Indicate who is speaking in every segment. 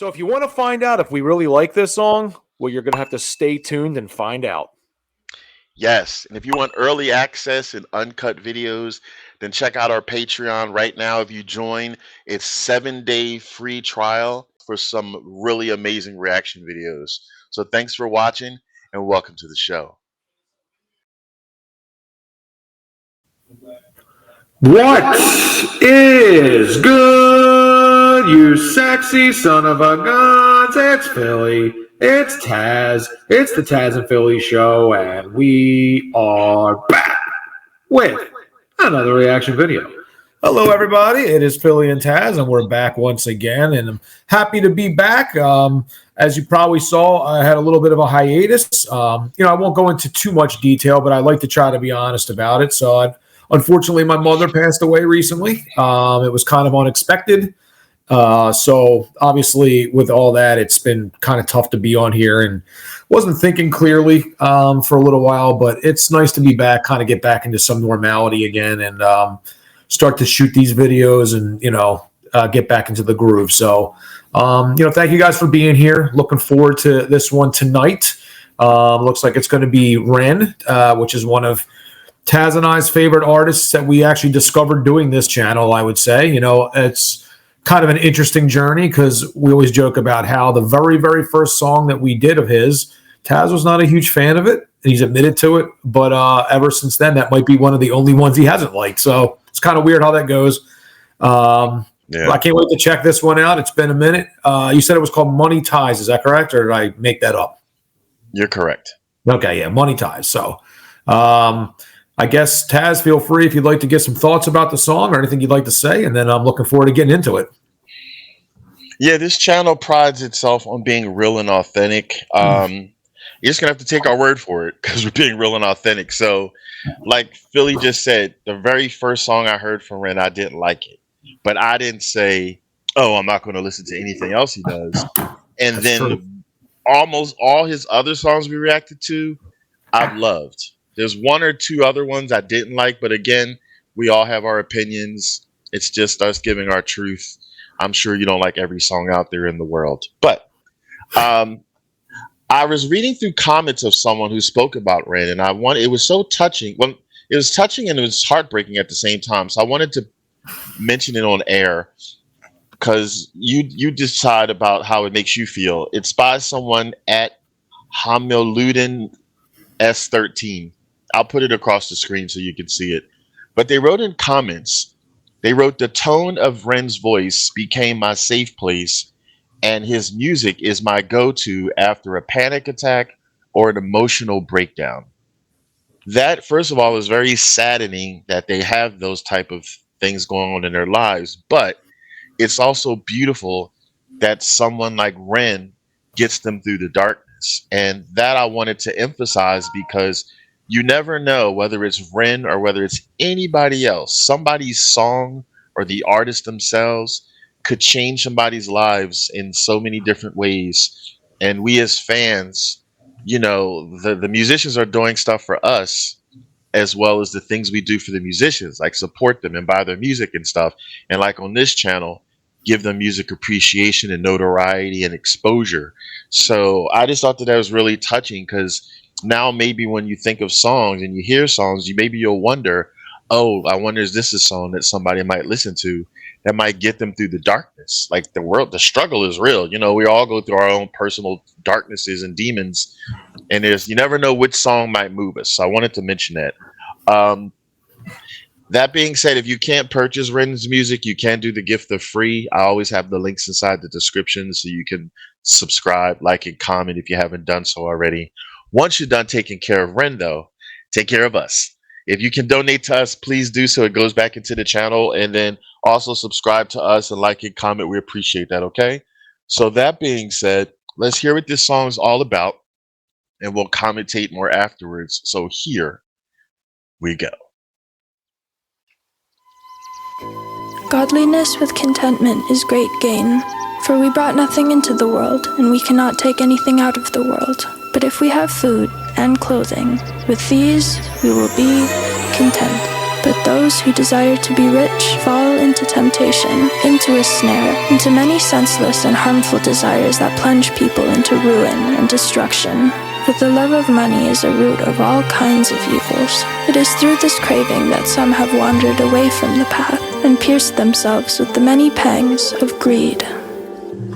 Speaker 1: So if you want to find out if we really like this song, well, you're going to have to stay tuned and find out.
Speaker 2: Yes, and if you want early access and uncut videos, then check out our Patreon right now. If you join, it's 7-day free trial for some really amazing reaction videos. So thanks for watching and welcome to the show.
Speaker 3: What is good, you sexy son of a guns? It's Philly. It's Tazzz. It's the Tazzz N Philly show, and we are back with another reaction video. Hello, everybody. It is Philly and Tazzz, and we're back once again, and I'm happy to be back. As you probably saw, I had a little bit of a hiatus. I won't go into too much detail, but I like to try to be honest about it. So unfortunately, my mother passed away recently. It was kind of unexpected. So obviously with all that, it's been kind of tough to be on here and wasn't thinking clearly for a little while, but it's nice to be back, kind of get back into some normality again and start to shoot these videos and, get back into the groove. So, thank you guys for being here. Looking forward to this one tonight. Looks like it's going to be Ren, which is one of Tazzz and I's favorite artists that we actually discovered doing this channel, I would say. It's kind of an interesting journey because we always joke about how the very, very first song that we did of his, Tazzz was not a huge fan of it. He's admitted to it. But ever since then, that might be one of the only ones he hasn't liked. So it's kind of weird how that goes. I can't wait to check this one out. It's been a minute. You said it was called Money Ties. Is that correct? Or did I make that up?
Speaker 2: You're correct.
Speaker 3: Okay, yeah, Money Ties. So I guess, Tazzz, feel free if you'd like to get some thoughts about the song or anything you'd like to say, and then I'm looking forward to getting into it.
Speaker 2: Yeah, this channel prides itself on being real and authentic. You're just going to have to take our word for it because we're being real and authentic. So, like Philly just said, the very first song I heard from Ren, I didn't like it. But I didn't say, oh, I'm not going to listen to anything else he does. And
Speaker 3: That's
Speaker 2: then
Speaker 3: true.
Speaker 2: Almost all his other songs we reacted to, I've loved. There's one or two other ones I didn't like, but again, we all have our opinions. It's just us giving our truth. I'm sure you don't like every song out there in the world. But I was reading through comments of someone who spoke about Ren, and it was so touching. Well, it was touching and it was heartbreaking at the same time. So I wanted to mention it on air because you decide about how it makes you feel. It's by someone at Hamiluden S13. I'll put it across the screen so you can see it. But they wrote in comments, they wrote, the tone of Ren's voice became my safe place, and his music is my go-to after a panic attack or an emotional breakdown. That, first of all, is very saddening that they have those type of things going on in their lives. But it's also beautiful that someone like Ren gets them through the darkness. And that I wanted to emphasize because you never know whether it's Ren or whether it's anybody else. Somebody's song or the artist themselves could change somebody's lives in so many different ways. And we as fans, the musicians are doing stuff for us as well as the things we do for the musicians, like support them and buy their music and stuff. And like on this channel, give them music appreciation and notoriety and exposure. So I just thought that was really touching because now maybe when you think of songs and you hear songs, you'll wonder, oh, I wonder is this a song that somebody might listen to that might get them through the darkness? Like the struggle is real. We all go through our own personal darknesses and demons, and you never know which song might move us. So I wanted to mention that. That being said, if you can't purchase Ren's music, you can do the gift of free. I always have the links inside the description so you can subscribe, like, and comment if you haven't done so already. Once you're done taking care of Ren, though, take care of us. If you can donate to us, please do so. It goes back into the channel. And then also subscribe to us and like and comment. We appreciate that, okay? So that being said, let's hear what this song is all about, and we'll commentate more afterwards. So here we go.
Speaker 4: Godliness with contentment is great gain, for we brought nothing into the world, and we cannot take anything out of the world. But if we have food and clothing, with these we will be content. But those who desire to be rich fall into temptation, into a snare, into many senseless and harmful desires that plunge people into ruin and destruction. For the love of money is a root of all kinds of evils. It is through this craving that some have wandered away from the path and pierced themselves with the many pangs of greed.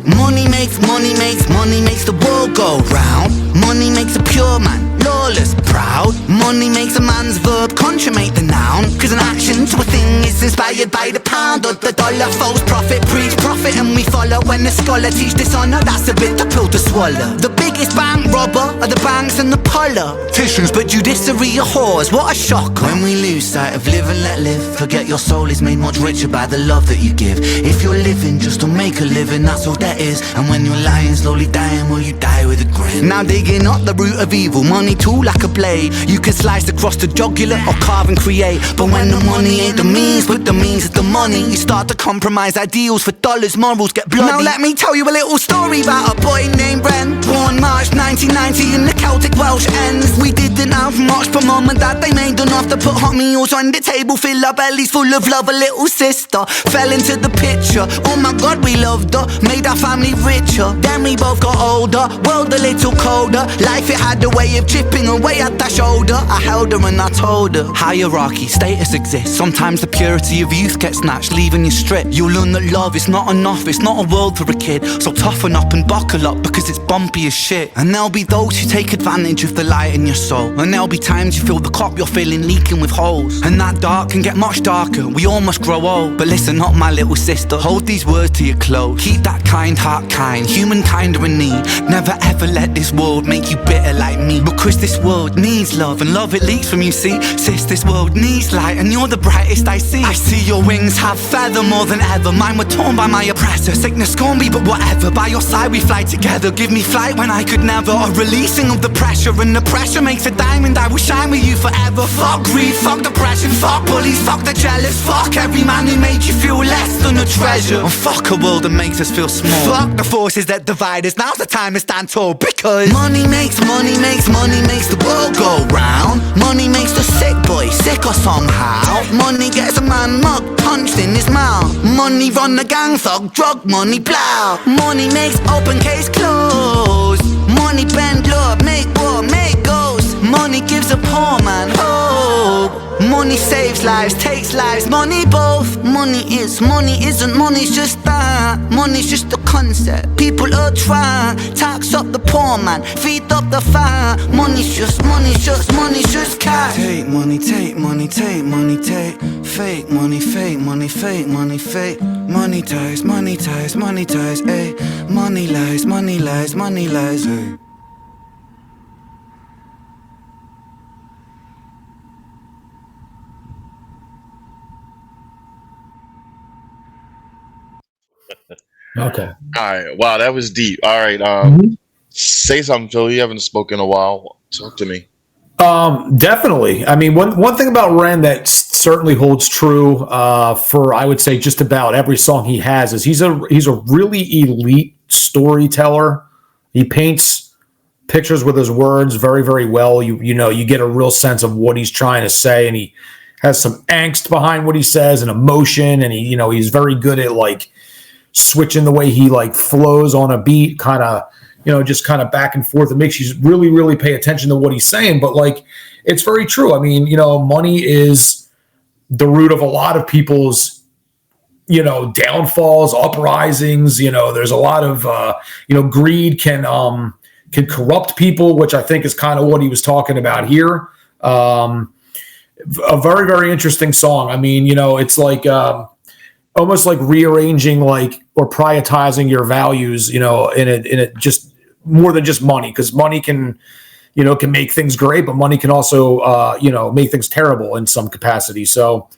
Speaker 5: Money makes the world go round. Money makes a pure man lawless, proud. Money makes a man's verb consummate the noun. Cause an action to a thing is inspired by the pound or the dollar. False prophet, preach profit and we follow. When the scholar teach dishonor, that's a bitter pill to swallow. The biggest bank robber are the banks and the politicians, but judiciary are whores, what a shock. When we lose sight of live and let live, forget your soul is made much richer by the love that you give. If you're living just to make a living, that's all that is. And when you're lying, slowly dying, will you die with a grin? Now digging up the root of evil, money too like a blade. You can slice across the jugular or carve and create. But when the money ain't the means, but the means is the money, you start to compromise ideals for dollars, morals get bloody. Now let me tell you a little story about a boy named Ren. Born March 1990 in the Celtic Welsh ends. We didn't have much, but mum and dad, they made enough to put hot meals on the table, fill our bellies full of love. A little sister fell into the picture. Oh my God, we loved her, made our family richer. Then we both got older, world a little colder. Life it had a way of chipping away at that shoulder. I held her and I told her. Hierarchy, status exists. Sometimes the purity of youth gets snatched, leaving you stripped. You'll learn that love is not enough, it's not a world for a kid. So toughen up and buckle up, because it's bumpy as shit. And there'll be those who take advantage of the light in your soul. And there'll be times you feel the cup you're filling leaking with holes. And that dark can get much darker, we all must grow old. But listen up my little sister, hold these words to your close. Keep that kind heart kind, humankind are in need. Never ever let this world make you bitter like me. Because this world needs love, and love it leaks from you, see. Sis, this world needs light, and you're the brightest I see. I see your wings have feather more than ever. Mine were torn by my oppressor. Sickness scorn me, but whatever. By your side we fly together. Give me flight when I could never. A releasing of the pressure, and the pressure makes a diamond. I will shine with you forever. Fuck greed, fuck depression, fuck bullies, fuck the jealous. Fuck every man who made you feel less than a treasure. And fuck a world that makes us feel small. Fuck the forces that divide us. Now's the time to stand tall, because money makes the world go round. Money makes the sick boy sicker somehow. Money gets a man mugged, punched in his mouth. Money run the gang, thug, drug money, plow. Money makes open case close. Money bend law, make war, make ghosts. Money gives a poor man hope. Money saves lives, takes lives, money both. Money is, money isn't, money's just that. Money's just a concept, people are trying. Tax up the poor man, feed up the fire. Money's just cash. Take money, take money, take money, take. Fake money, fake money, fake money, fake. Money ties, money ties, money ties, ayy. Money lies, money lies, money lies, ayy.
Speaker 1: Okay.
Speaker 2: All right. Wow, that was deep. All right. Say something, Phil. You haven't spoken in a while. Talk to me.
Speaker 1: Definitely. I mean, one thing about Ren that certainly holds true for, I would say, just about every song he has is he's a really elite storyteller. He paints pictures with his words very, very well. You get a real sense of what he's trying to say, and he has some angst behind what he says and emotion, and he's very good at like switching the way he like flows on a beat, kind of, just kind of back and forth. It makes you really, really pay attention to what he's saying. But like, it's very true. I mean, money is the root of a lot of people's, downfalls, uprisings. There's a lot of, greed can corrupt people, which I think is kind of what he was talking about here. A very, very interesting song. I mean, it's like, almost like rearranging or prioritizing your values, in it just more than just money, because money can make things great, but money can also, make things terrible in some capacity. So,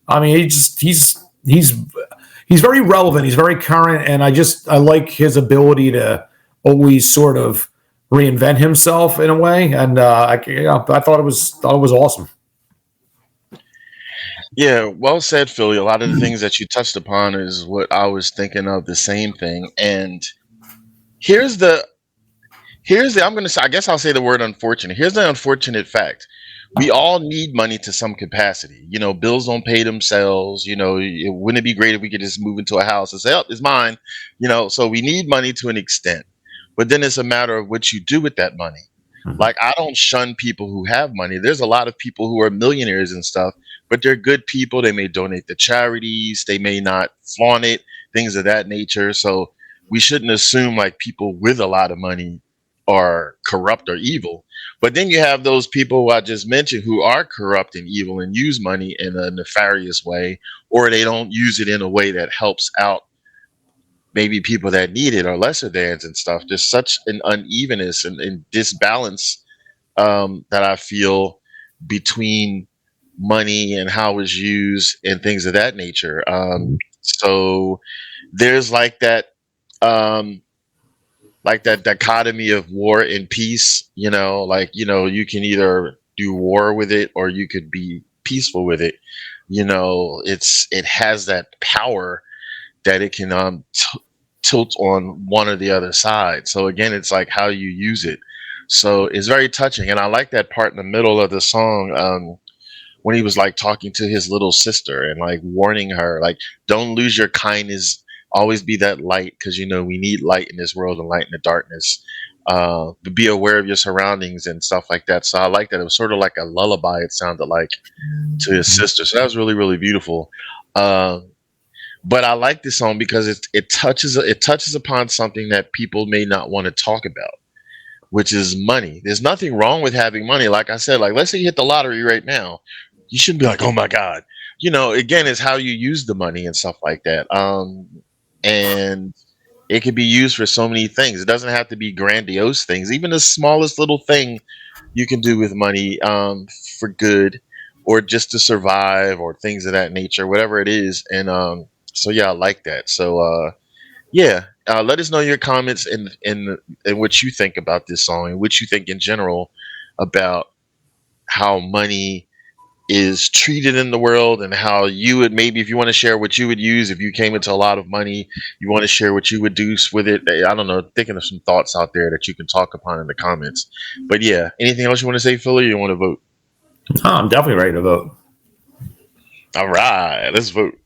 Speaker 1: I mean, he's very relevant. He's very current. And I like his ability to always sort of reinvent himself in a way. And I thought it was awesome.
Speaker 2: Yeah, well said, Philly. A lot of the things that you touched upon is what I was thinking of, the same thing. And here's the I'm going to say, I guess I'll say the word unfortunate. Here's the unfortunate fact. we all need money to some capacity. You know, bills don't pay themselves. You know, wouldn't it be great if we could just move into a house and say, "Oh, it's mine"? You know, so we need money to an extent, but then it's a matter of what you do with that money. Like, I don't shun people who have money. There's a lot of people who are millionaires and stuff, but they're good people. They may donate to charities. They may not flaunt it, things of that nature. So we shouldn't assume like people with a lot of money are corrupt or evil. But then you have those people who I just mentioned who are corrupt and evil and use money in a nefarious way, or they don't use it in a way that helps out maybe people that need it or lesser dans and stuff. There's such an unevenness and disbalance that I feel between money and how it's used and things of that nature. So there's like that dichotomy of war and peace, you know, like, you know, you can either do war with it or you could be peaceful with it. You know, it has that power that it can tilt on one or the other side. So again, it's like how you use it. So it's very touching. And I like that part in the middle of the song when he was like talking to his little sister and like warning her, like, don't lose your kindness, always be that light, because, you know, we need light in this world and light in the darkness. But be aware of your surroundings and stuff like that. So I like that. It was sort of like a lullaby, it sounded like, to his sister. So that was really, really beautiful. But I like this song because it touches upon something that people may not want to talk about, which is money. There's nothing wrong with having money. Like I said, like, let's say you hit the lottery right now. You shouldn't be like, oh my God. You know, again, it's how you use the money and stuff like that. And it can be used for so many things. It doesn't have to be grandiose things. Even the smallest little thing you can do with money for good, or just to survive, or things of that nature, whatever it is. And so yeah, I like that. So let us know your comments and what you think about this song, and what you think in general about how money is treated in the world, and how you would, maybe if you want to share what you would use if you came into a lot of money, you want to share what you would do with it. I don't know, thinking of some thoughts out there that you can talk upon in the comments. But yeah, anything else you want to say, Philly, or you want to vote?
Speaker 1: Oh, I'm definitely ready to vote.
Speaker 2: All right, let's vote.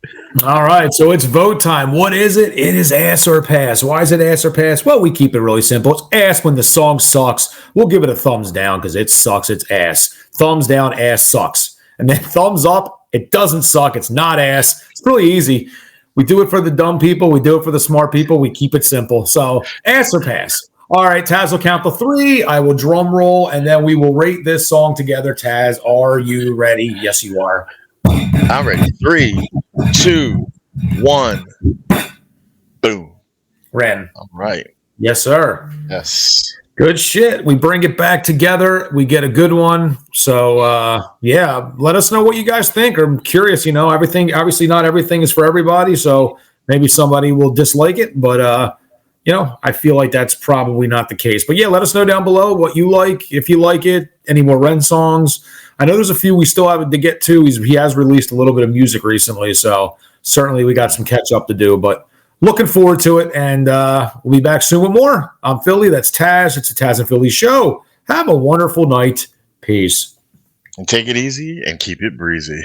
Speaker 1: All right, so it's vote time. What is it? It is ass or pass. Why is it ass or pass? Well, we keep it really simple. It's ass when the song sucks. We'll give it a thumbs down because it sucks. It's ass. Thumbs down, ass sucks. And then thumbs up, it doesn't suck. It's not ass. It's really easy. We do it for the dumb people. We do it for the smart people. We keep it simple. So ass or pass. All right, Tazzz will count to 3. I will drum roll, and then we will rate this song together. Tazzz, are you ready? Yes, you are.
Speaker 2: I'm ready. 3, 2, 1. Boom.
Speaker 1: Ren.
Speaker 2: All right.
Speaker 1: Yes, sir.
Speaker 2: Yes.
Speaker 1: Good shit. We bring it back together. We get a good one. So, let us know what you guys think. I'm curious, you know, everything, obviously not everything is for everybody. So maybe somebody will dislike it, but, you know, I feel like that's probably not the case. But yeah, let us know down below what you like, if you like it, any more Ren songs. I know there's a few we still have to get to. He has released a little bit of music recently, so certainly we got some catch up to do, but looking forward to it, and we'll be back soon with more. I'm Philly. That's Tazzz. It's a Tazzz N Philly show. Have a wonderful night. Peace.
Speaker 2: And take it easy and keep it breezy.